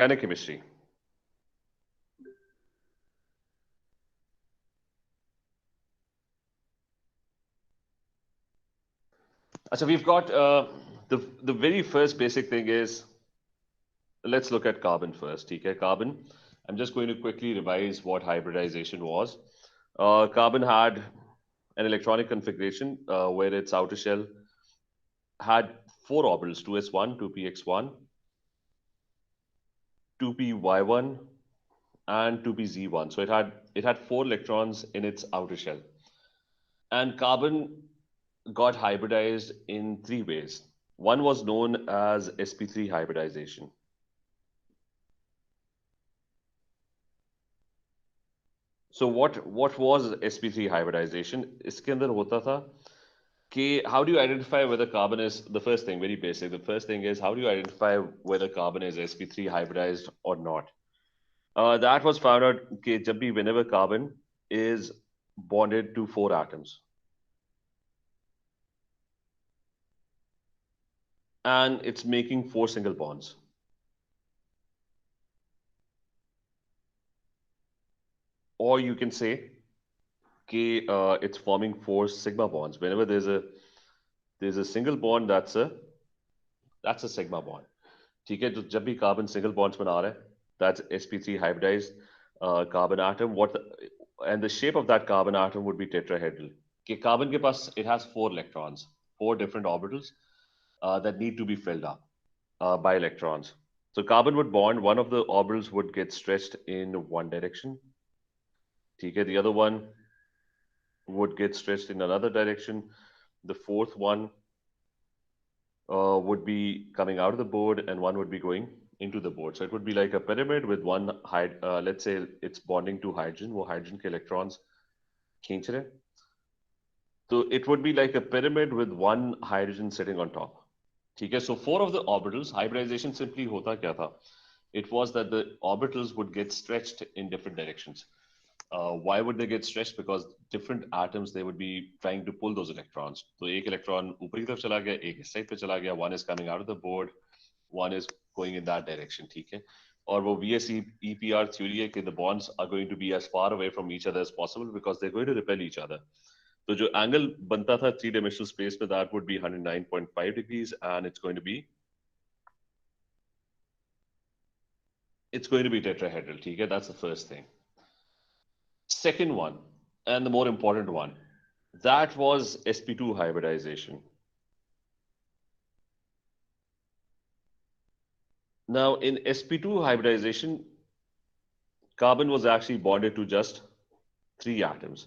Organic chemistry. So we've got the very first basic thing is, let's look at carbon first. Okay, carbon. I'm just going to quickly revise what hybridization was. Carbon had an electronic configuration where its outer shell had four orbitals: 2s1, 2px1, 2py1, and 2pz1. So it had four electrons in its outer shell. And carbon got hybridized in three ways. One was known as sp3 hybridization. So what was sp3 hybridization? इसके अंदर होता था कि how do you identify whether carbon is, the first thing, very basic, the first thing is how do you identify whether carbon is sp3 hybridized or not? That was found out कि जब भी whenever carbon is bonded to four atoms and it's making four single bonds. Or you can say it's forming four sigma bonds. Whenever there's a single bond, that's a sigma bond. ठीक है, तो जब भी carbon single bonds बना रहा है, that's sp3 hybridized carbon atom. And the shape of that carbon atom would be tetrahedral. कि carbon के पास, it has four electrons, four different orbitals that need to be filled up by electrons. So carbon would bond, one of the orbitals would get stretched in one direction. ठीक है, the other one would get stretched in another direction. The fourth one would be coming out of the board and one would be going into the board. So it would be like a pyramid with one, let's say it's bonding to hydrogen, वो hydrogen के electrons खींच रहे. So it would be like a pyramid with one hydrogen sitting on top. ठीक है, so four of the orbitals, hybridization simply होता क्या था? It was that the orbitals would get stretched in different directions. Why would they get stretched? Because different atoms, they would be trying to pull those electrons. So एक electron ऊपरी तरफ चला गया, एक इस side पे चला गया, one is coming out of the board, one is going in that direction, ठीक है? और वो VSEPR theory है कि the bonds are going to be as far away from each other as possible because they're going to repel each other. तो जो angle बनता था three-dimensional space में, that would be 109.5 degrees, and it's going to be tetrahedral, ठीक है? That's the first thing. Second one, and the more important one, that was sp2 hybridization. Now, in sp2 hybridization, carbon was actually bonded to just three atoms,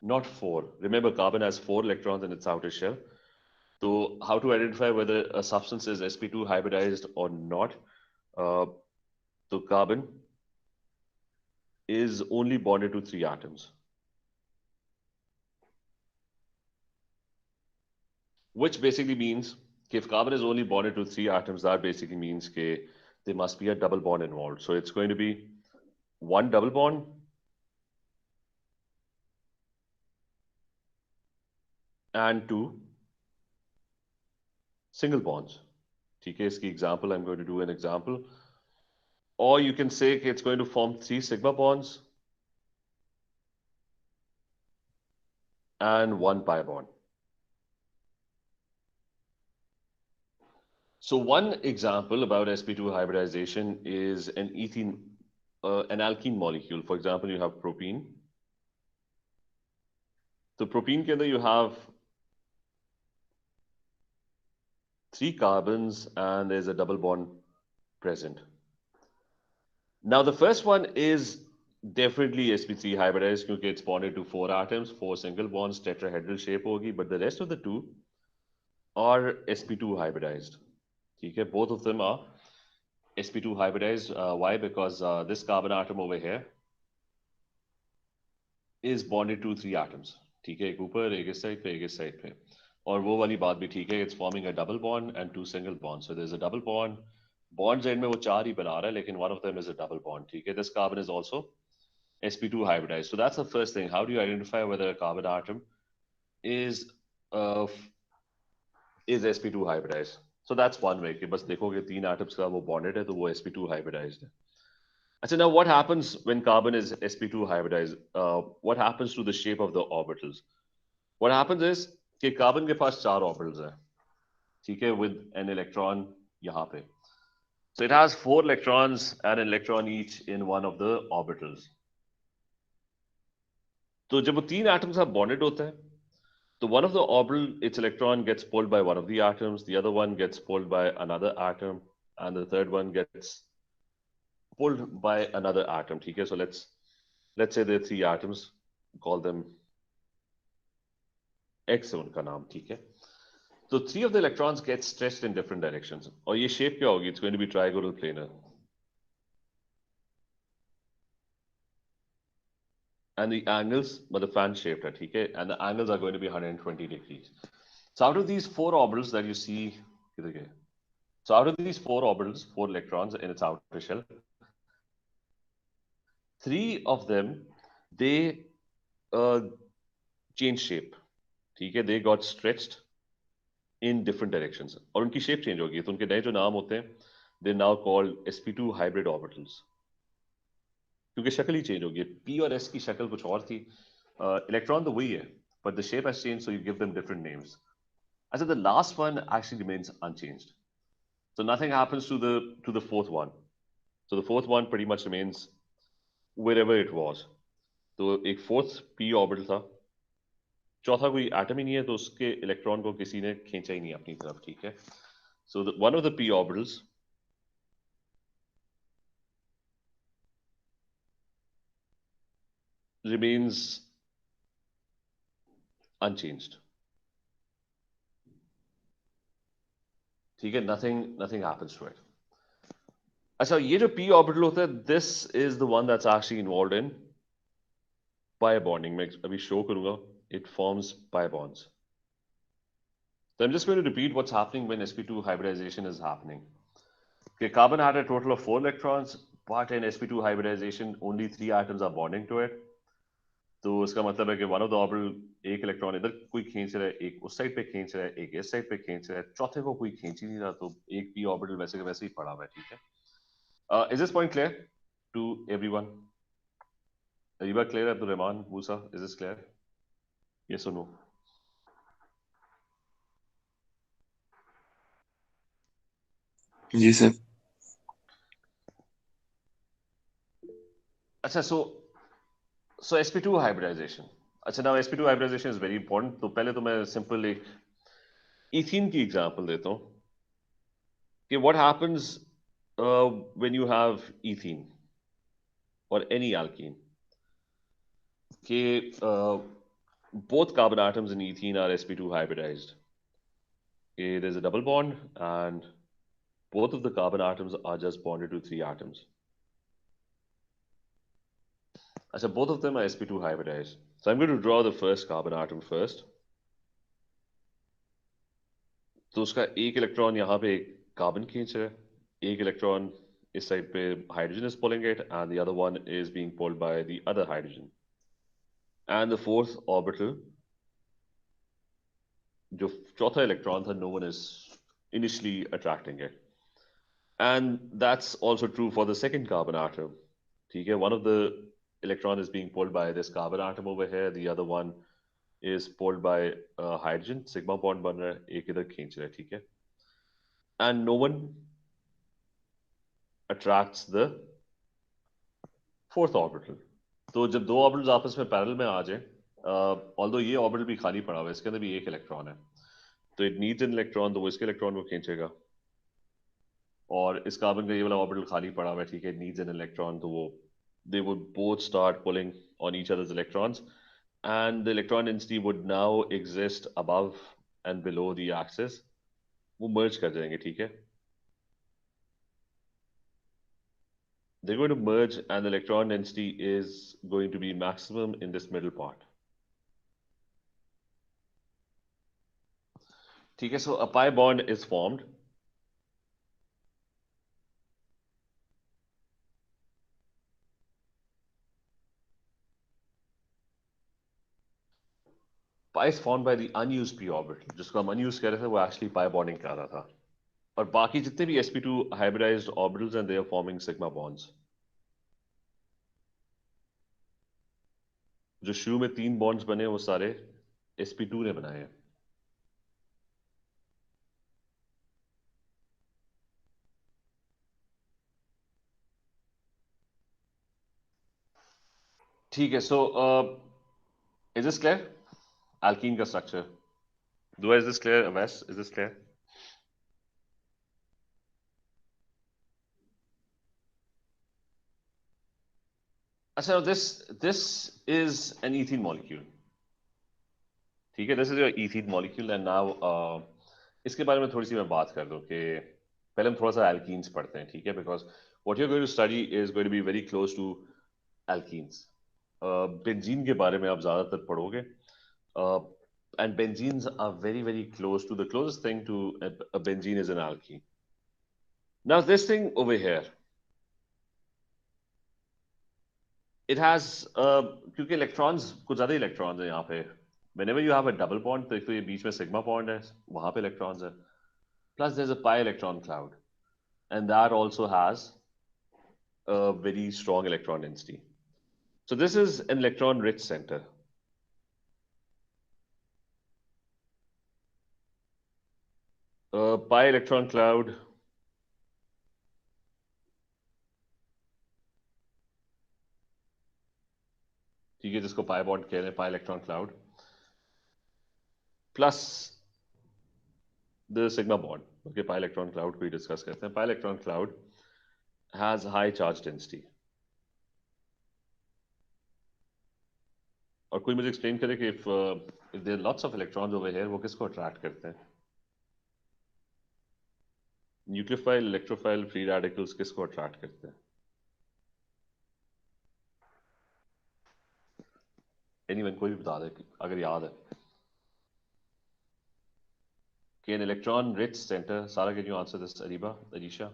not four. Remember, carbon has four electrons in its outer shell. So how to identify whether a substance is sp2 hybridized or not? So carbon is only bonded to three atoms, which basically means if carbon is only bonded to three atoms, that basically means there must be a double bond involved. So it's going to be one double bond and two single bonds. ठीक है, इसकी example, I'm going to do an example. Or you can say it's going to form three sigma bonds and one pi bond. So one example about sp2 hybridization is an alkene molecule. For example, you have propene. So propene के अंदर you have three carbons and there's a double bond present. Now the first one is definitely sp3 hybridized because it's bonded to four atoms, four single bonds, tetrahedral shape होगी, but the rest of the two are sp2 hybridized. Okay, both of them are sp2 hybridized. Why? Because this carbon atom over here is bonded to three atoms. ठीक है, एक ऊपर, एक इस side पे, एक इस side पे. और वो वाली बात भी ठीक है, it's forming a double bond and two single bonds. So there's a double bond. Bonds end में वो चार ही बना रहा है, लेकिन one of them is a double bond. ठीक है, this carbon is also sp2 hybridized. So that's the first thing. How do you identify whether a carbon atom is sp2 hybridized? So that's one way कि बस देखोगे तीन atoms का वो bonded है तो वो sp2 hybridized है. अच्छा, now what happens when carbon is sp2 hybridized? What happens to the shape of the orbitals? What happens is कि carbon के पास चार orbitals हैं, ठीक है, with an electron यहाँ पे. So it has four electrons and an electron each in one of the orbitals. तो जब वो तीन atoms साथ bonded होते हैं, so one of the orbital, its electron gets pulled by one of the atoms, the other one gets pulled by another atom, and the third one gets pulled by another atom. Okay, so let's say there are three atoms, call them X है उनका नाम, ठीक है. So three of the electrons get stretched in different directions. और ये shape क्या होगी? It's going to be trigonal planar. And the angles, मतलब fan shaped है, ठीक है? And the angles are going to be 120 degrees. So out of these four orbitals that you see, किधर गए? So out of these four orbitals, four electrons in its outer shell, three of them, they change shape. ठीक है? They got stretched in different directions. और उनकी shape change होगी. तो उनके नए जो नाम होते हैं, they're now called sp2 hybrid orbitals. क्योंकि शक्ल ही चेंज होगी. P और S की शक्ल कुछ और थी. Electron तो वही है, but the shape has changed, so you give them different names. I said the last one actually remains unchanged. So nothing happens to the fourth one. So the fourth one pretty much remains wherever it was. तो एक fourth p orbital था. चौथा कोई atom ही नहीं है, तो उसके electron को किसी ने खींचा ही नहीं अपनी तरफ, ठीक है. So one of the p orbitals remains unchanged. ठीक है, nothing happens to it. अच्छा, ये जो p orbital होता है, this is the one that's actually involved in pi bonding. मैं अभी शो करूंगा. It forms pi bonds. So I'm just going to repeat what's happening when sp2 hybridization is happening. Okay, carbon had a total of 4 electrons, but in sp2 hybridization only 3 atoms are bonding to it. तो इसका मतलब है कि one of the orbital एक electron इधर कोई खींच रहा है, एक उस साइड पे खींच रहा है, एक इस साइड पे खींच रहा है, चौथे को कोई खींच ही नहीं रहा, तो एक पी ऑर्बिटल वैसे के वैसे ही पड़ा हुआ है, ठीक है. Is this point clear to everyone? Areeba clear? Abdul Rahman, Musa, is this clear? Yes और नो? जी सर. अच्छा, so sp2 hybridization. अच्छा, now sp2 hybridization is very important. तो पहले तो मैं सिंपल एक इथीन की एग्जांपल देता हूँ कि what happens when you have ethene or any alkene. कि both carbon atoms in ethene are sp2 hybridized. Okay, there's a double bond and both of the carbon atoms are just bonded to three atoms. So both of them are sp2 hybridized. So I'm going to draw the first carbon atom first. तो उसका एक electron यहाँ पे carbon खींच रहा है, एक electron इस साइड पे hydrogen is pulling it, and the other one is being pulled by the other hydrogen. And the fourth orbital, जो चौथा इलेक्ट्रॉन था, no one is initially attracting it. And that's also true for the second carbon atom. ठीक है, one of the electron is being pulled by this carbon atom over here, the other one is pulled by hydrogen, sigma bond बन रहा है, एक इधर खींच रहा है, ठीक है. And no one attracts the fourth orbital. तो जब दो ऑर्बिटल्स आपस में पैरेलल में आ जाए, ऑल्दो ये ऑर्बिटल भी खाली पड़ा हुआ है, इसके अंदर भी एक इलेक्ट्रॉन है, तो इट नीड्स एन इलेक्ट्रॉन, तो वो इसके इलेक्ट्रॉन को खींचेगा. और इस कार्बन का ये वाला ऑर्बिटल खाली पड़ा हुआ है, ठीक है, इट नीड्स एन इलेक्ट्रॉन, तो वो they would both start pulling on each other's electrons, and the electron density would now exist above and below the axis. वो merge कर जाएंगे, ठीक है. They're going to merge and the electron density is going to be maximum in this middle part. ठीक है, so a pi bond is formed. Pi is formed by the unused p orbital, जिसको हम unused कह रहे थे, वो actually pi bonding कर रहा था. और बाकी जितने भी sp2 hybridized orbitals and they are forming sigma bonds. जो शुरू में 3 बॉन्ड्स बने वो सारे sp2 ने बनाए हैं. ठीक है. So is this clear? Alkene का structure. Dua, is this clear? Wes, is this clear? So this is an ethene molecule. ठीक है. This is your ethene molecule and now इसके बारे में थोड़ी सी मैं बात कर दूं कि पहले हम थोड़ा सा alkenes पढ़ते हैं. ठीक है. Because what you're going to study is going to be very close to alkenes. Benzene के बारे में आप ज्यादातर पढ़ोगे. And benzenes are very close to the closest thing to a benzene is an alkene. Now this thing over here, it has क्योंकि electrons कुछ ज्यादा electrons हैं यहाँ पे. Whenever you have a double bond, तो एक तो ये बीच में sigma bond है, वहां पे electrons है. Plus there's a pi electron cloud, and that also has a very strong electron density. So this is an electron-rich center. Pi electron cloud. ठीक है, जिसको pi bond कह रहे हैं, pi electron cloud. Plus the sigma bond. Okay, pi electron cloud को ही discuss करते हैं. Pi electron cloud has high charge density. और कोई मुझे explain करे कि if there are lots of electrons over here, वो किसको attract करते हैं? Nucleophile, electrophile, free radicals किसको attract करते हैं? Anyone कोई भी बता दे अगर याद है. कि an electron-rich center. Sarah, can you answer this? Ariba, Arisha.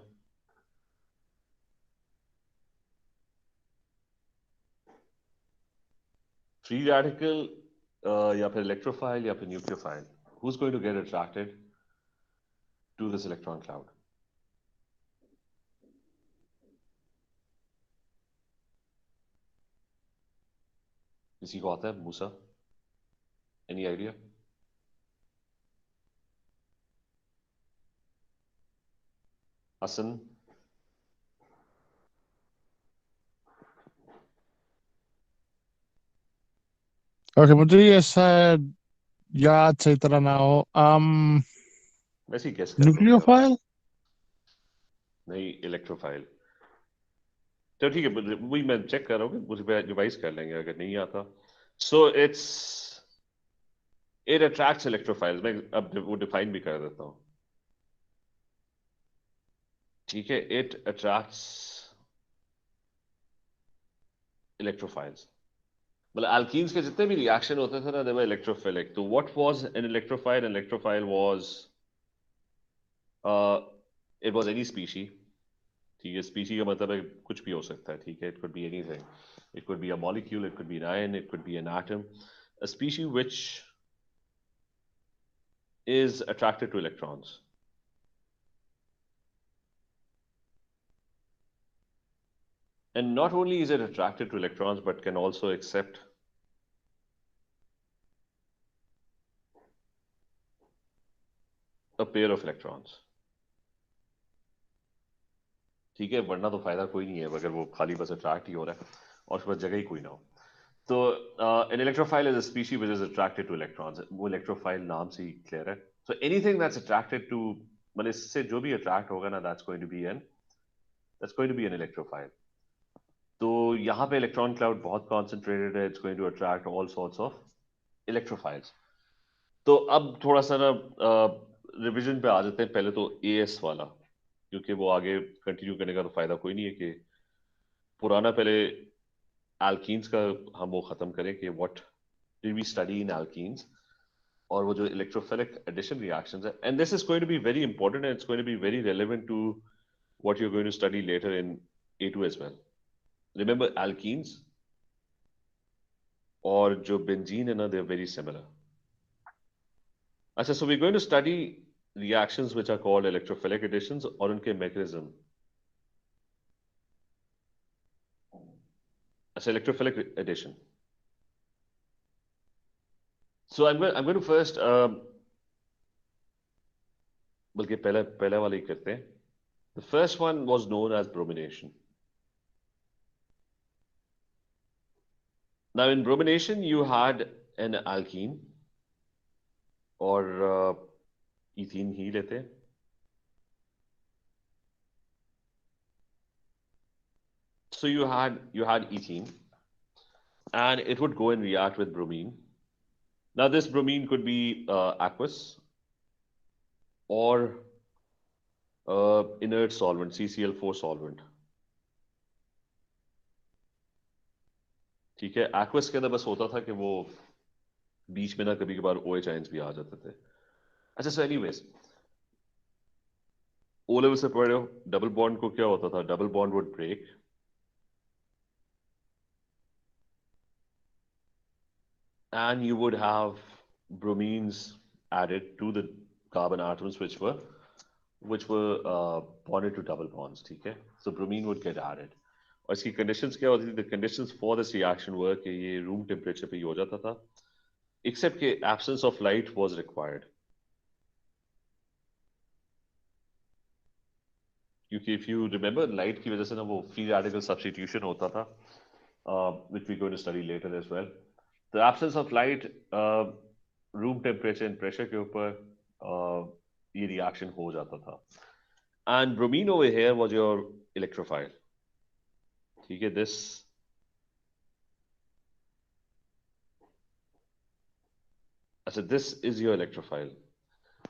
Free radical या फिर electrophile या फिर nucleophile. Who's going to get attracted to this electron cloud? किसी को आता है? Musa? Any idea? Hassan? Okay, मुझे ये शायद याद सही तरह ना हो. वैसे ही guess कर लो. न्यूक्लियोफाइल. नहीं, electrophile. तो ठीक है, वही मैं चेक कर रहा हूँ कि मुझे रिवाइज कर लेंगे अगर नहीं आता. So it attracts electrophiles. मैं अब वो डिफाइन भी कर देता हूँ. ठीक है, it attracts electrophiles. मतलब alkenes के जितने भी रिएक्शन होते थे ना, they were electrophilic. तो what was an electrophile? An electrophile was it was any species. ठीक है, species का मतलब है कुछ भी हो सकता है. ठीक है, it could be anything. It could be a molecule, it could be an ion, it could be an atom. A species which is attracted to electrons. And not only is it attracted to electrons, but can also accept a pair of electrons. ठीक है, वरना तो फायदा कोई नहीं है अगर वो खाली बस अट्रैक्ट ही हो रहा है और उसके पास जगह ही कोई ना हो. तो an electrophile is a species which is attracted to electrons. वो electrophile नाम से ही क्लियर है. So anything that's attracted to, मतलब इससे जो भी अट्रैक्ट होगा ना, that's going to be an electrophile. तो यहाँ पे इलेक्ट्रॉन क्लाउड बहुत कॉन्सेंट्रेटेड है. It's going to attract all sorts of electrophiles. तो अब थोड़ा सा ना रिवीजन पे आ जाते हैं. पहले तो एएस वाला, क्योंकि वो आगे कंटिन्यू करने का तो फायदा कोई नहीं है कि पुराना पहले एल्कीन्स का हम वो खत्म करें कि what did we study in alkenes, और वो जो इलेक्ट्रोफिलिक एडिशन रिएक्शंस है. And this is going to be very important and it's going to be very relevant to what you are going to study later in A2 as well. Remember alkenes और जो benzene है ना, they are very similar. अच्छा, so we're going to study reactions which are called electrophilic additions और उनके mechanism. It's electrophilic addition. So I'm going to first बल्कि पहले वाले ही करते हैं. The first one was known as bromination. Now in bromination you had an alkene or ethene ही लेते हैं. So you had ethene, and it would go and react with bromine. Now this bromine could be aqueous or inert solvent, CCl4 solvent. ठीक है. aqueous के अंदर बस होता था कि वो बीच में ना कभी कभार OH ions भी आ जाते थे. अच्छा, so anyways, O level से पढ़े हो, डबल बॉन्ड को क्या होता था? Double bond would break. And you would have bromines added to the carbon atoms which were bonded to double bonds. ठीक है. So bromine would get added. और इसकी conditions क्या होती थी? The conditions for this reaction were कि ये room temperature पे ही हो जाता था, except कि absence of light was required. क्योंकि if you remember, light की वजह से ना वो free radical substitution होता था, which we're going to study later as well. The absence of light, room temperature and pressure के ऊपर ये reaction हो जाता था. And bromine over here was your electrophile. ठीक है. This is your electrophile.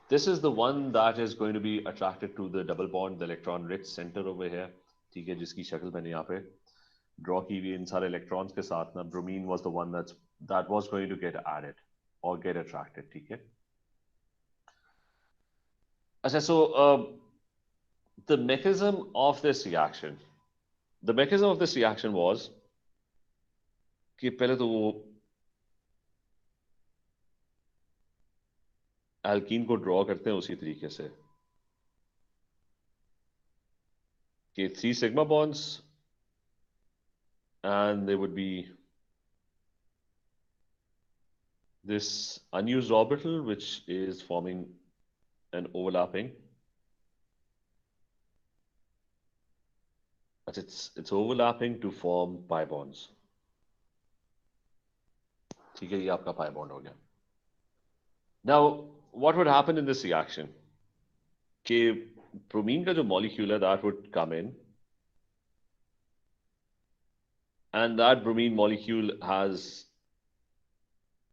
This is the one that is going to be attracted to the double bond, the electron rich center over here. ठीक है. जिसकी शक्ल मैंने यहाँ पे draw की हुई इन सारे electrons के साथ ना, bromine was the one that was going to get added or get attracted. ठीक है. अच्छा, so the mechanism of this reaction was कि पहले तो वो alkene को draw करते हैं उसी तरीके से कि 3 sigma bonds, and there would be this unused orbital which is forming an overlapping. It's overlapping to form pi bonds. ठीक है. ये आपका pi bond हो गया. Now what would happen in this reaction? कि bromine का जो molecule है, that would come in, and that bromine molecule has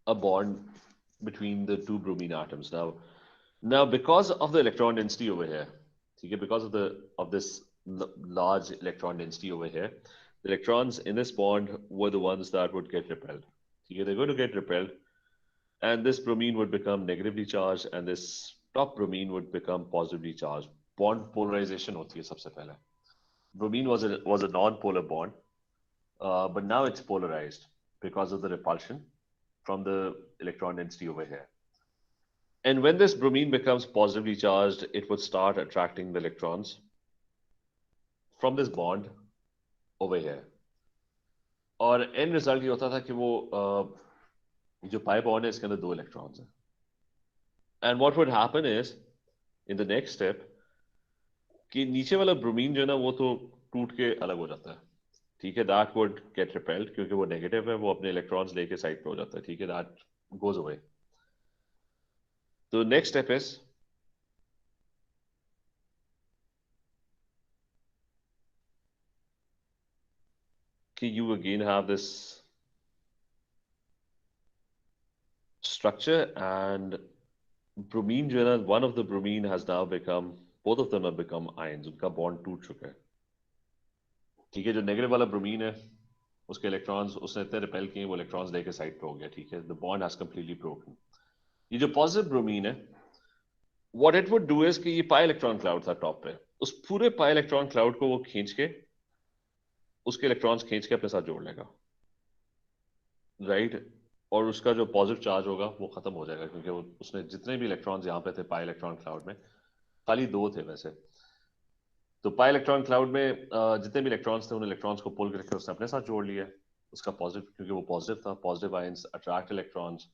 a bond between the 2 bromine atoms. Now because of the electron density over here, okay, because of this large electron density over here, the electrons in this bond were the ones that would get repelled. Okay, they're going to get repelled, and this bromine would become negatively charged, and this top bromine would become positively charged. Bond polarization होती है सबसे पहले. Bromine was a non-polar bond, but now it's polarized because of the repulsion from the electron density over here. And when this bromine becomes positively charged, it would start attracting the electrons from this bond over here. और end result ये होता था कि वो जो pi bond है इसके अंदर 2 electrons हैं. And what would happen is, in the next step, कि नीचे वाला bromine जो है ना वो तो टूट के अलग हो जाता है. ठीक है. That would get repelled क्योंकि वो negative है, वो अपने electrons लेके side पे हो जाता है. ठीक है. That goes away. The next step is कि you again have this structure, and bromine जो है ना, one of the bromine has now become, both of them have become ions. उनका bond टूट चुका है. ठीक है. जो negative वाला bromine है उसके electrons उसने इतने repel किए, वो electrons लेके side पे हो गया. ठीक है. The bond has completely broken. ये जो positive bromine है, what it would do is कि ये pi electron cloud था top पे, उस पूरे pi electron cloud को वो खींच के उसके electrons खींच के अपने साथ जोड़ लेगा. Right? और उसका जो पॉजिटिव चार्ज होगा वो खत्म हो जाएगा, क्योंकि वो उसने जितने भी इलेक्ट्रॉन्स यहाँ पे थे पाई इलेक्ट्रॉन क्लाउड में, खाली 2 थे वैसे। तो पाई इलेक्ट्रॉन क्लाउड में जितने भी इलेक्ट्रॉन्स थे उन इलेक्ट्रॉन्स को पुल करके उसने अपने साथ जोड़ लिया, उसका पॉजिटिव, क्योंकि वो पॉजिटिव था, positive ions attract electrons,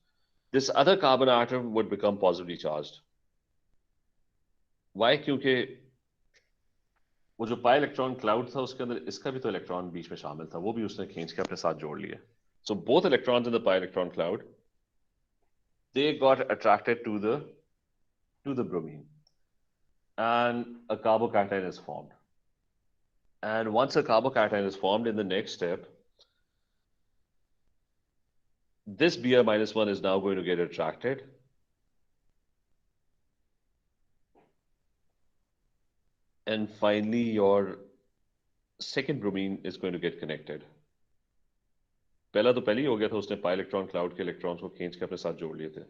this other carbon atom would become positively charged. Why? क्योंकि वो जो पाई इलेक्ट्रॉन क्लाउड था उसके अंदर इसका भी तो इलेक्ट्रॉन बीच में शामिल था, वो भी उसने खींच के अपने साथ जोड़ लिया। So both electrons in the pi electron cloud, they got attracted to the bromine, and a carbocation is formed. And once a carbocation is formed, in the next step, this Br minus 1 is now going to get attracted. And finally, your second bromine is going to get connected. पहला तो पहले ही हो गया था, उसने pi electron cloud के electrons को खींच के अपने साथ जोड़ लिए थे,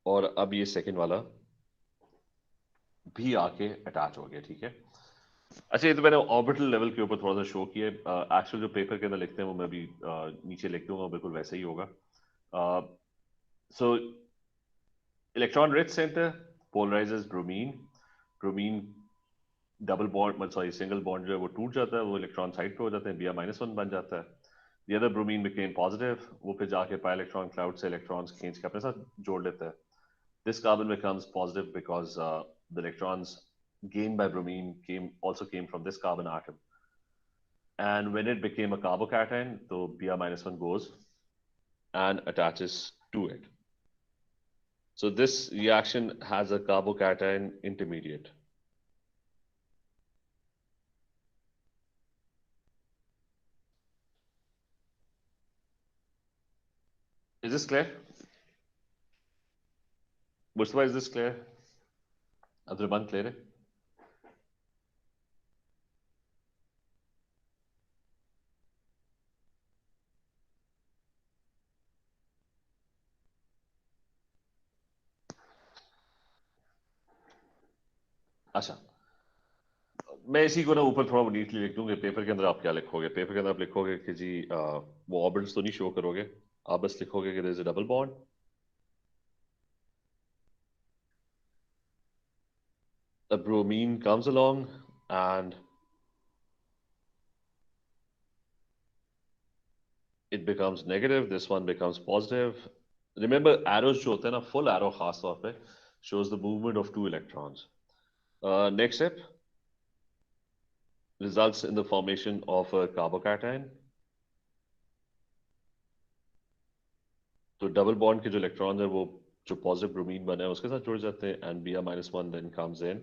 और अब ये सेकंड वाला भी आके अटैच हो गया। ठीक है, अच्छा ये तो मैंने ऑर्बिटल लेवल के ऊपर थोड़ा सा शो किया। एक्चुअल जो पेपर के अंदर लिखते हैं वो मैं भी नीचे लिख दूंगा, बिल्कुल वैसे ही होगा। So electron rich centre polarises bromine, bromine double bond sorry single bond जो है वो टूट जाता है, वो इलेक्ट्रॉन साइड पे हो जाते हैं, Br माइनस 1 बन जाता है। The other bromine became positive, वो फिर जाके पाई इलेक्ट्रॉन क्लाउड से इलेक्ट्रॉन्स खींच के अपने साथ जोड़ लेता है। This carbon becomes positive because the electrons gained by bromine also came from this carbon atom. And when it became a carbocation, so Br minus 1 goes and attaches to it. So this reaction has a carbocation intermediate. Is this clear? Mustafa, is this clear? Abdurrahman, clear है? अच्छा, मैं इसी को ना ऊपर थोड़ा neatly लिख दूंगा। पेपर के अंदर आप क्या लिखोगे? पेपर के अंदर आप लिखोगे कि जी वो ऑर्बिटल्स तो नहीं शो करोगे, आप बस लिखोगे कि there is a double bond, a bromine comes along and it becomes negative, this one becomes positive. Remember arrows जो होते हैं ना, full arrow खास तौर पे shows the movement of 2 electrons. Next step results in the formation of a carbocation. तो double bond के जो इलेक्ट्रॉन है वो जो पॉजिटिव ब्रोमीन बना है उसके साथ जुड़ जाते हैं, and Br minus 1 then comes in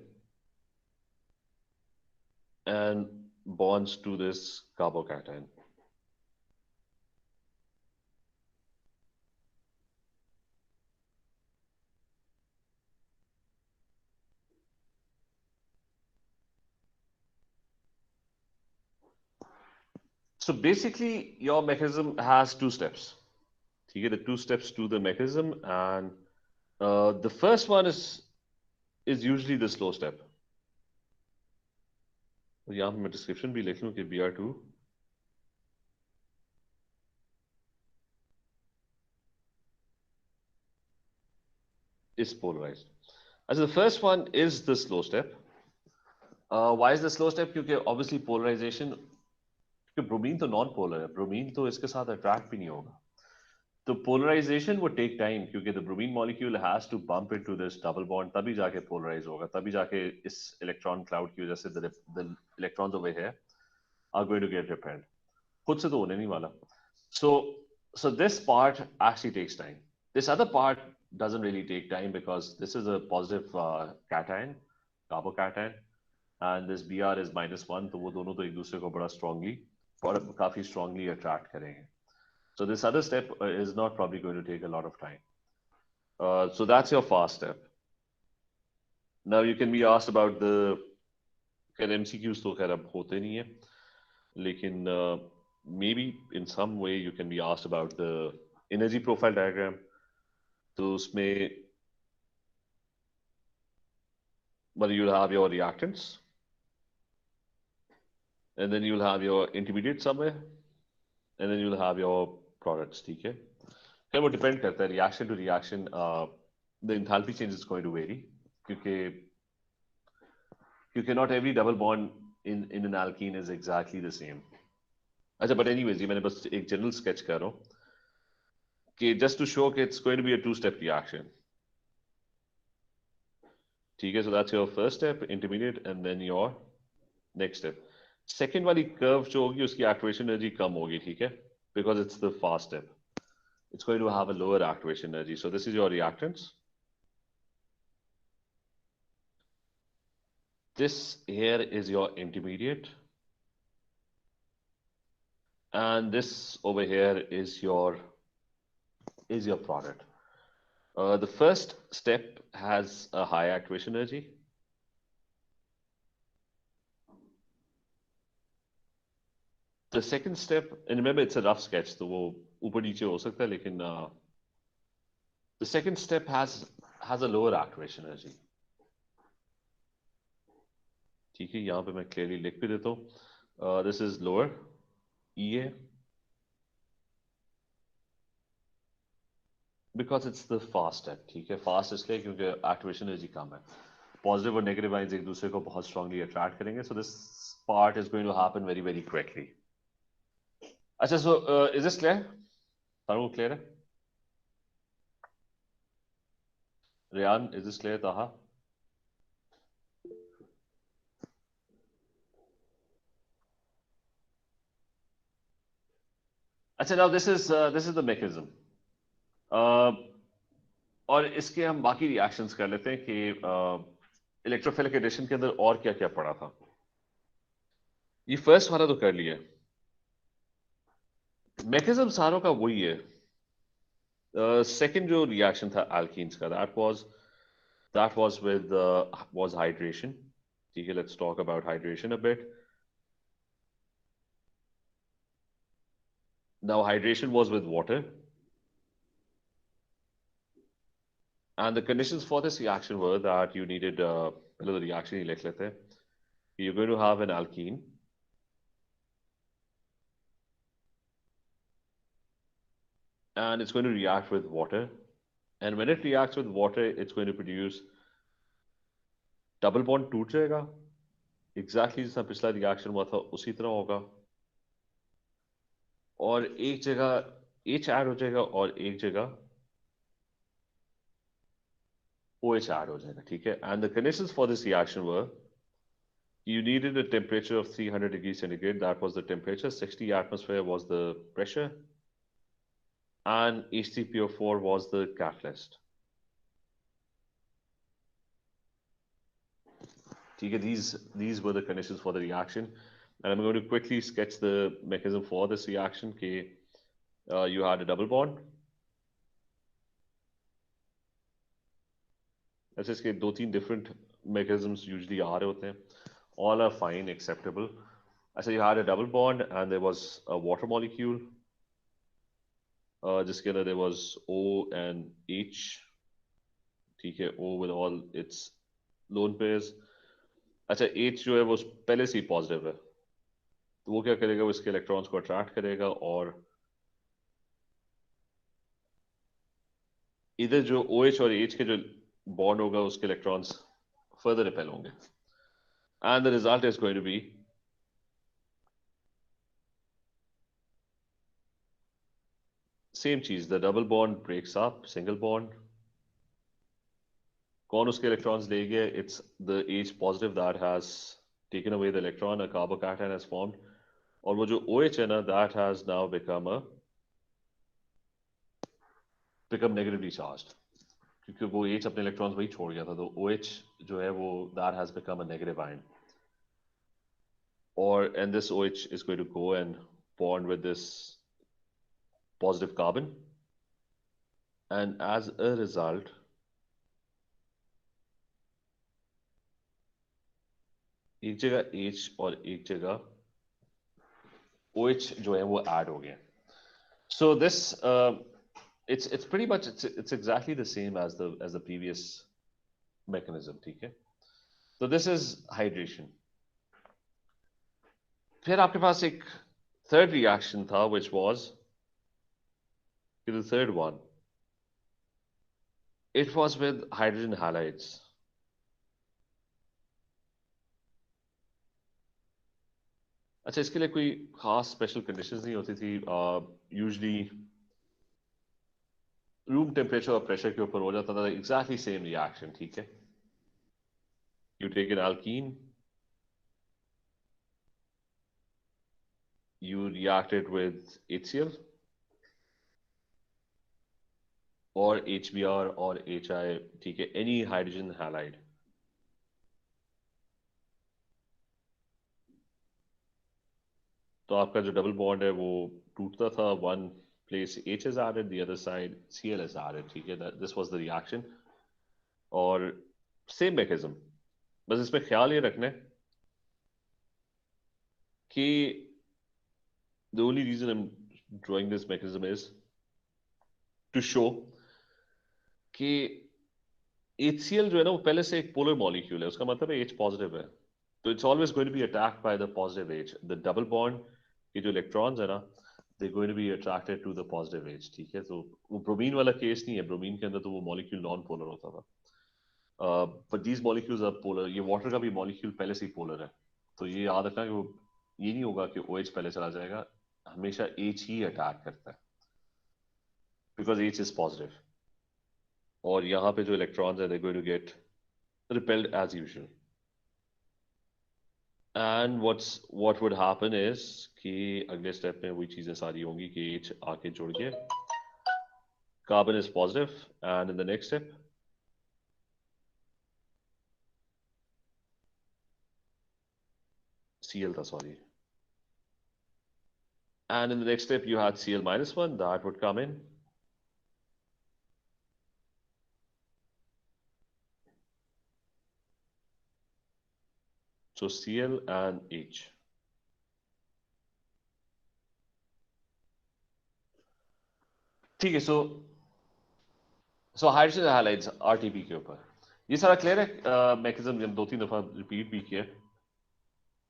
and bonds to this carbocation. So basically, your mechanism has 2 steps. You get the 2 steps to the mechanism, and the first one is usually the slow step. यहाँ पे मैं description भी लिख लूँ कि Br2 is polarized. As the first one is the slow step. Why is the slow step? क्योंकि obviously polarization, क्योंकि bromine तो नॉन पोलर है, ब्रोमीन तो इसके साथ अट्रैक्ट भी नहीं होगा, तो पोलराइजेशन would take time, क्योंकि the bromine molecule has to bump into this double bond, तभी जाके polarize होगा, तभी जाके इस इलेक्ट्रॉन क्लाउड की वजह से the electrons over here are going to get repelled. खुद से तो होने नहीं वाला. So this part actually takes time. This other part doesn't really take time because this is a positive cation, carbocation, and this Br is -1, तो वो दोनों तो एक दूसरे को बड़ा strongly और काफी strongly attract करेंगे. So this other step is not probably going to take a lot of time. So that's your fast step. Now you can be asked about the MCQs तो खैर अब होते नहीं है, लेकिन maybe in some way you can be asked about the energy profile diagram. तो उसमें well you'll have your reactants, and then you'll have your intermediate somewhere, and then you'll have your products. ठीक है? फिर वो depend करता है reaction to reaction. The enthalpy change is going to vary क्योंकि not every double bond in an alkene is exactly the same. अच्छा, but anyways, ये मैंने बस एक general sketch कर रहा हूँ कि just to show कि it's going to be a two-step reaction. ठीक है? So that's your first step, intermediate, and then your next step. Second वाली curve जो होगी उसकी activation energy कम होगी, ठीक है? Because it's the fast step. It's going to have a lower activation energy. So this is your reactants. This here is your intermediate. And this over here is your product. The first step has a high activation energy. The second step, and remember it's a rough sketch, so वो ऊपर नीचे हो सकता है, लेकिन the second step has a lower activation energy. ठीक है, यहाँ पे मैं clearly लिख भी देता हूँ. This is lower EA because it's the fast step. ठीक है, fast इसलिए क्योंकि activation energy कम है. Positive और negative ions एक दूसरे को बहुत strongly attract करेंगे. So this part is going to happen very, very quickly. अच्छा, so is this clear? Taru, clear है? Riyan, is this clear? Taha? अच्छा, now this is the mechanism. और इसके हम बाकी रिएक्शंस कर लेते हैं कि इलेक्ट्रोफिलिक एडिशन के अंदर और क्या क्या पड़ा था. ये फर्स्ट वाला तो कर लिया. मैकेनिज्म सारों का वही है. सेकंड जो रिएक्शन था एल्कीन्स का, that was with was hydration. ठीक है, let's talk about hydration a bit. Now hydration was with water. And the conditions for this reaction were that you needed below the reaction, लिख लेते हैं. You're going to have an alkene. And it's going to react with water. And when it reacts with water, it's going to produce double bond टूट जाएगा. Exactly जैसा पिछला reaction हुआ था उसी तरह होगा. और एक जगह H add हो जाएगा और एक जगह OH add हो जाएगा. ठीक है? And the conditions for this reaction were you needed a temperature of 300 degrees centigrade. That was the temperature. 60 atmosphere was the pressure. And H3PO4 was the catalyst. Okay, these were the conditions for the reaction, and I'm going to quickly sketch the mechanism for this reaction. Okay, you had a double bond. ऐसे इसके दो तीन different mechanisms usually आ रहे होते हैं. All are fine, acceptable. So you had a double bond, and there was a water molecule. जिसके अंदर there was O and H. ठीक है, O with all its lone pairs. अच्छा, H जो है वो पहले से ही पॉजिटिव है, तो वो क्या करेगा, वो इसके इलेक्ट्रॉन्स को अट्रैक्ट करेगा और इधर जो OH और H के जो बॉन्ड होगा उसके इलेक्ट्रॉन्स फर्दर रिपेल होंगे. And the result is going to be same चीज. The double bond breaks up, single bond. कौन उसके इलेक्ट्रॉन्स ले गया? It's the H positive that has taken away the electron. A carbocation has formed. और वो जो OH है ना, that has now become negatively charged, क्योंकि वो H अपने इलेक्ट्रॉन्स वही छोड़ गया था. तो OH जो है वो that has become a negative ion. And this OH is going to go and bond with this positive carbon, and as a result एक जगह H और एक जगह OH जो है वो add हो गया. So this it's pretty much it's exactly the same as the previous mechanism. ठीक है? So this is hydration. फिर आपके पास एक third reaction था, which was the third one. It was with hydrogen halides. अच्छा, इसके लिए कोई खास स्पेशल कंडीशंस नहीं होती थी. यूजली रूम टेम्परेचर और प्रेशर के ऊपर हो जाता था. Exactly same reaction. ठीक है, you take an alkene, you react it with HCl or HBr or HI. ठीक है, any hydrogen halide. तो आपका जो डबल बॉन्ड है वो टूटता था. One place H is added, the other side Cl is added. ठीक है, this was the reaction. और सेम मैकेनिज्म. बस इसमें ख्याल ये रखना है कि the only reason I'm drawing this mechanism is to show कि HCl जो है ना वो पहले से एक पोलर मॉलिक्यूल है. उसका मतलब है H पॉजिटिव है. तो it's always going to be attacked by the positive H. The double bond के जो इलेक्ट्रॉन्स है ना, they going to be attracted to the positive H. ठीक है, तो वो ब्रोमीन वाला केस नहीं है. ब्रोमीन के अंदर तो वो मॉलिक्यूल नॉन पोलर होता था. But these molecules are polar. ये वाटर का भी मॉलिक्यूल पहले से ही पोलर है. तो ये याद रखना कि वो ये नहीं होगा कि OH पहले चला जाएगा. हमेशा H ही अटैक करता है बिकॉज H इज पॉजिटिव. और यहाँ पे जो इलेक्ट्रॉन्स है, they going to get repelled as usual. And what would happen is कि अगले स्टेप में वही चीजें सारी होंगी कि H आके जुड़ के carbon is positive, and in the next step Cl था, sorry, and in the next step you had Cl minus 1 that would come in. So Cl and H. ठीक है, so hydrogen halides RTP के ऊपर ये सारा clear है. Mechanism जब 2-3 दफा रिपीट भी किया.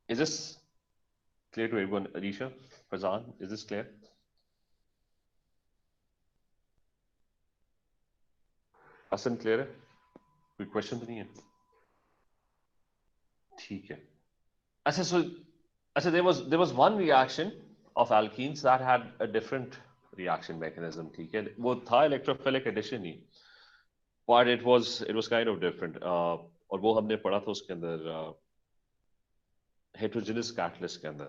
Is this clear to everyone? Alicia, Fazan, is this clear? Asan, clear है? कोई क्वेश्चन तो नहीं है? ठीक है. अच्छा, so there was one reaction of alkenes that had a different reaction mechanism. ठीक है, वो था electrophilic addition he, but it was kind of different. और वो हमने पढ़ा था उसके अंदर heterogeneous catalyst के अंदर.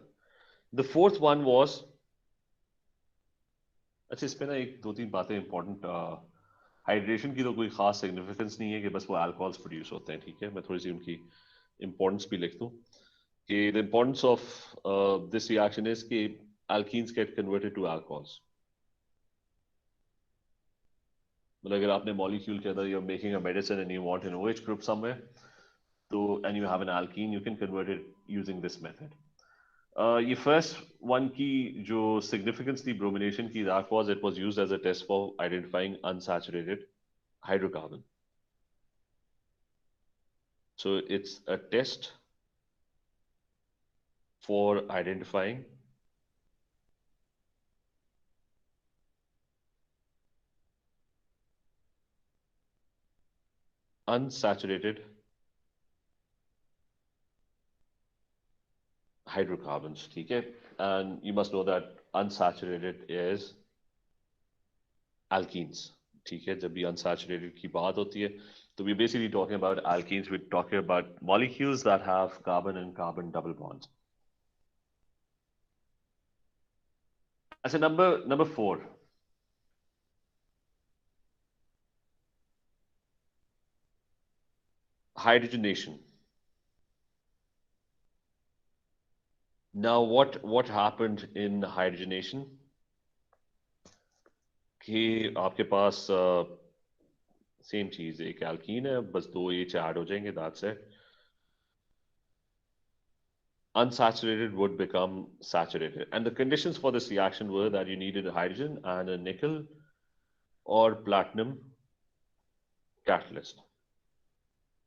The fourth one was, अच्छा इसमें ना एक 2-3 बातें इंपॉर्टेंट. हाइड्रेशन की तो कोई खास सिग्निफिकेंस नहीं है कि बस वो अल्कोहल्स प्रोड्यूस होते हैं. ठीक है, मैं थोड़ी सी उनकी इंपॉर्टेंस भी लिख दूं कि the importance of this reaction is कि alkenes get converted to alcohols. मतलब अगर आपने मॉलिक्यूल के अंदर you're making a medicine and you want an OH group somewhere, तो and you have an alkene, you can convert it using this method. ये first one की जो significance थी ब्रोमिनेशन की, that was it was used as a test for identifying unsaturated hydrocarbon. So it's a test for identifying unsaturated hydrocarbons. ठीक है, and you must know that unsaturated is alkenes. ठीक है, जब भी unsaturated की बात होती है तो we're basically talking about alkenes. We're talking about molecules that have carbon and carbon double bonds. As a number 4, hydrogenation. Now what happened in hydrogenation? कि आपके पास सेम चीज, एक एल्कीन है, बस 2 H ऐड हो जाएंगे, that's it. Unsaturated would become saturated, and the conditions for this reaction were that you needed a hydrogen and a nickel or platinum catalyst.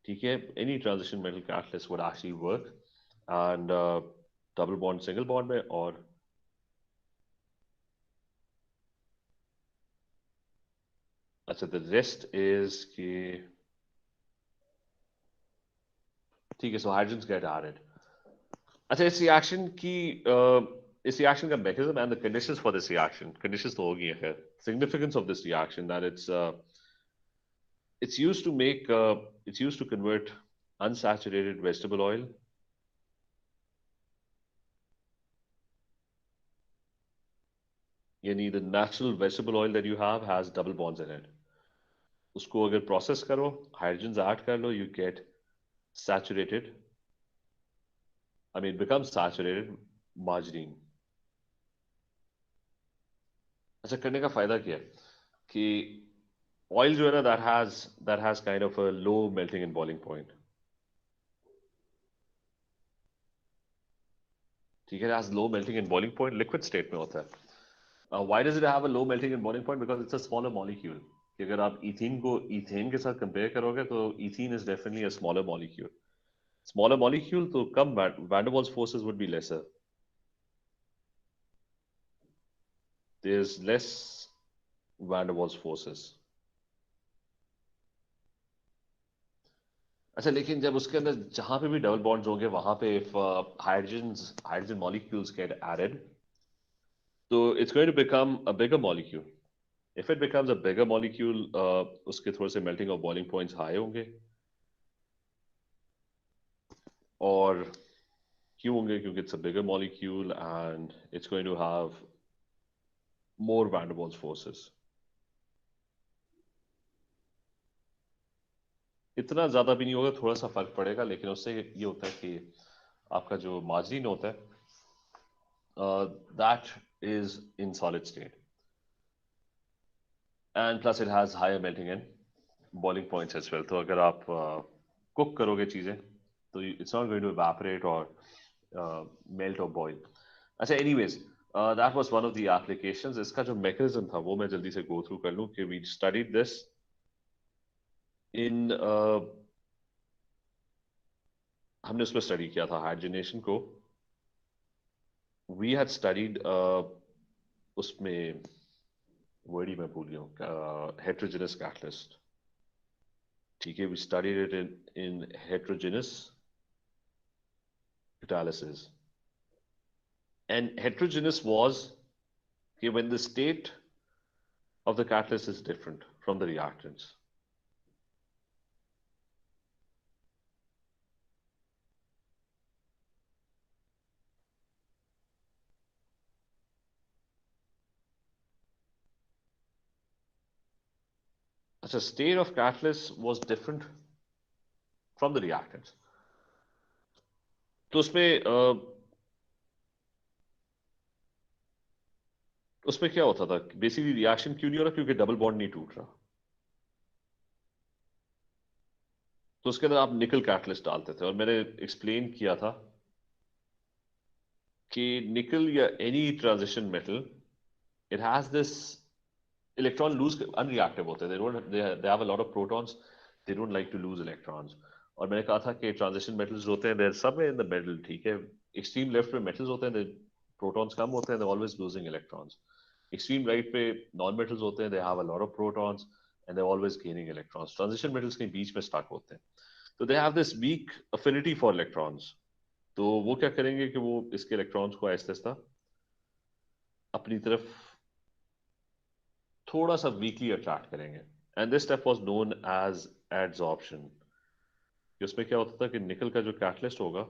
ठीक है, any transition metal catalyst would actually work, and double bond single bond में और अच्छा, the rest is कि ठीक है, so hydrogens get added. अच्छा, इस reaction का mechanism and the conditions for this reaction, conditions तो होगी है. Significance of this reaction that it's used to make it's used to convert unsaturated vegetable oil यानी the natural vegetable oil that you have has double bonds in it. उसको अगर process करो, hydrogens add कर लो, you get saturated, I mean, it becomes saturated margarine. अच्छा, करने का फायदा क्या है कि oil जो है ना, that has kind of a low melting and boiling point. ठीक है, it has low melting and boiling point, liquid state में होता है. Why does it have a low melting and boiling point? Because it's a smaller molecule. कि अगर आप ethene को ethane के साथ कंपेयर करोगे तो ethene is definitely a smaller molecule. Smaller molecule तो कम van der Waals forces would be lesser. There's less van der Waals forces. अच्छा, लेकिन जब उसके अंदर जहां पे भी डबल बॉन्ड्स होंगे वहां पे if hydrogen molecules get added, so it's going to become a bigger molecule. If it becomes a bigger molecule, उसके थोड़े से melting और boiling points high होंगे. और क्यों होंगे? क्योंकि it's a bigger molecule and it's going to have more van der Waals forces. इतना ज्यादा भी नहीं होगा, थोड़ा सा फर्क पड़ेगा, लेकिन उससे ये होता है कि आपका जो मार्जिन होता है that is in solid state and plus it has higher melting and boiling points as well. तो अगर आप कुक करोगे चीजें तो it's not going to evaporate or melt or boil. अच्छा, anyways, that was one of the applications. इसका जो mechanism था वो मैं जल्दी से go through कर लूं कि we studied this in हमने उसमें स्टडी किया था हाइड्रोजनेशन को. We had studied उसमें वर्ड ही मैं भूल गया हूँ, heterogeneous catalyst. ठीक है, we studied it in heterogeneous catalysis. And heterogeneous was when the state of the catalyst is different from the reactants. So state of catalyst was different from the reactants. तो उसमें क्या होता था? Basically reaction क्यों नहीं हो रहा? क्योंकि डबल बॉन्ड नहीं टूट रहा. तो उसके अंदर आप निकल कैटलिस्ट डालते थे और मैंने एक्सप्लेन किया था कि निकल या any transition metal, it has this electron loose, unreactive होते हैं, they have a lot of protons, they don't like to lose electrons. और मैंने कहा था कि ट्रांजिशन मेटल्स होते हैं, देयर सब इन द मिडल. ठीक है, एक्सट्रीम लेफ्ट पे मेटल्स होते हैं, प्रोटॉन्स कम होते हैं, they always losing electrons. Extreme right पे नॉन मेटल्स होते हैं, they have a lot of protons and they always gaining electrons. Transition metals के बीच में स्टक होते हैं, तो they have this weak affinity for electrons. तो वो क्या करेंगे कि वो इसके इलेक्ट्रॉन्स को आहिस्ता आहिस्ता अपनी तरफ थोड़ा सा वीकली अट्रैक्ट करेंगे. And this step was known as adsorption. उसमें क्या होता था कि निकल का जो कैटलिस्ट होगा,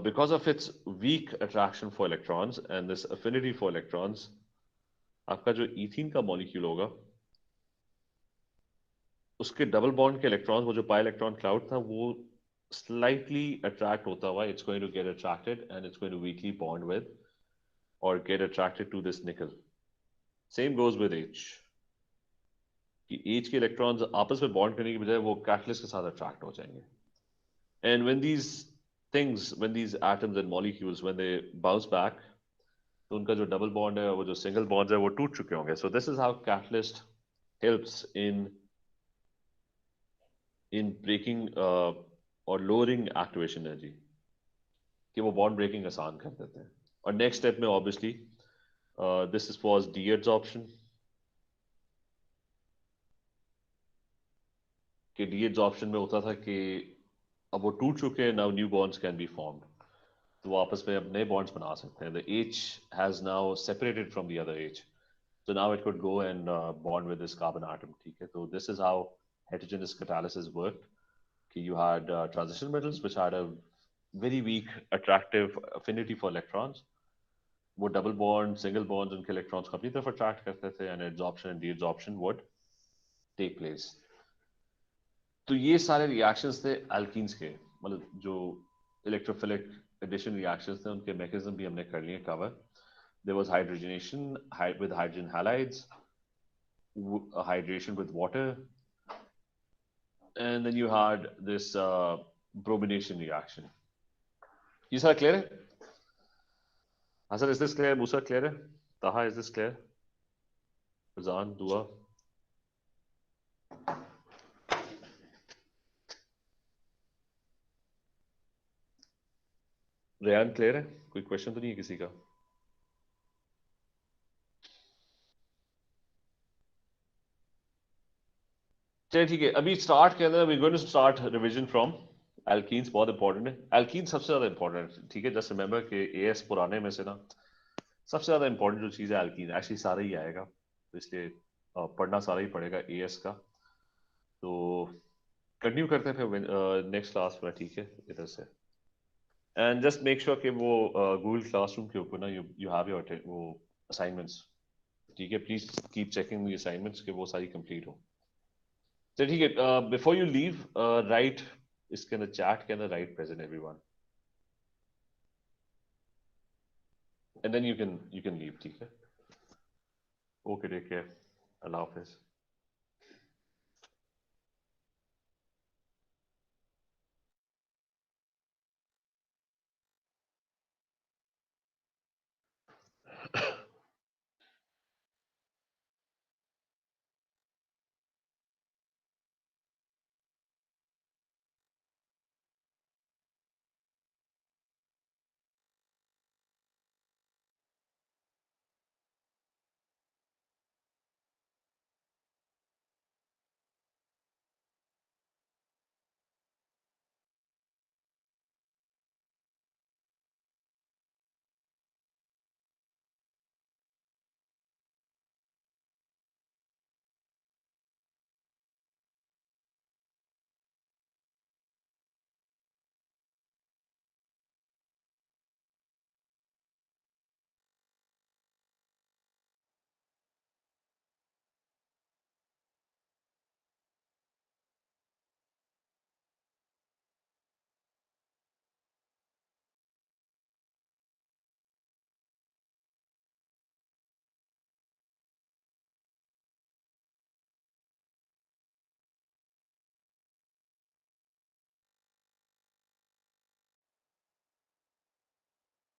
because of its weak attraction for electrons and this affinity for electrons, आपका जो इथीन का मॉलिक्यूल होगा उसके डबल बॉन्ड के इलेक्ट्रॉन्स, वो जो पाई इलेक्ट्रॉन क्लाउड था, वो slightly attract होता हुआ, it's going to get attracted and it's going to weakly bond with or get attracted to this nickel. Same goes with H. कि H के electrons आपस में बॉन्ड करने की बजाय वो कैटलिस्ट के साथ अट्रैक्ट हो जाएंगे. And when these things, when these atoms and molecules, when they bounce back, तो उनका जो डबल बॉन्ड है, वो जो सिंगल बॉन्ड्स है, वो टूट चुके होंगे. So this is how catalyst helps in breaking or lowering activation energy, कि वो बॉन्ड ब्रेकिंग आसान कर देते हैं. और नेक्स्ट स्टेप में obviously this is was deadsorption. कि डी एब्जॉर्प्शन में होता था कि अब वो टूट चुके हैं, now new bonds can be formed, तो वो आपस में अब नए बॉन्ड्स बना सकते हैं. The H has now separated from the other H, so now it could go and bond with this carbon atom. ठीक है, तो this is how heterogeneous catalysis worked. You had transition metals which had a very weak attractive affinity for electrons. वो double bond single bond उनके electrons को अपनी तरफ attract करते थे, and absorption and deabsorption would take place. तो ये सारे रिएक्शंस थे एल्कीन्स के, मतलब जो इलेक्ट्रोफिलिक एडिशन रिएक्शंस थे उनके मैकेनिज्म भी हमने कर लिए cover. There was hydrogenation with hydrogen halides, hydration with water, and then you had this bromination reaction. ये सारा क्लियर है? Hasan, is this clear? Musa, clear? Taha, is this clear? Razan, Dua? Rayan clear है? कोई question तो नहीं है किसी का? चलिए ठीक है, अभी स्टार्ट के अंदर we going to start revision from alkenes. बहुत इंपॉर्टेंट है, एल्कीन सबसे ज्यादा इंपॉर्टेंट है. ठीक है, जस्ट रिमेंबर कि एएस पुराने में से ना सबसे ज्यादा इंपॉर्टेंट जो चीज है एल्कीन, एक्चुअली सारा ही आएगा, तो इसलिए पढ़ना सारा ही पड़ेगा एएस का. तो कंटिन्यू करते हैं फिर नेक्स्ट क्लास में. ठीक है, इधर से. एंड जस्ट मेक श्योर कि वो गूगल क्लासरूम के ऊपर ना यू हैव योर वो असाइनमेंट्स. ठीक है, please keep checking the assignments कि वो सारी कंप्लीट हो. तो ठीक है, बिफोर यू लीव राइट इसके अंदर चैट के अंदर right present everyone, and then you can leave. ठीक है, ओके, टेक केयर, अल्लाह हाफिज.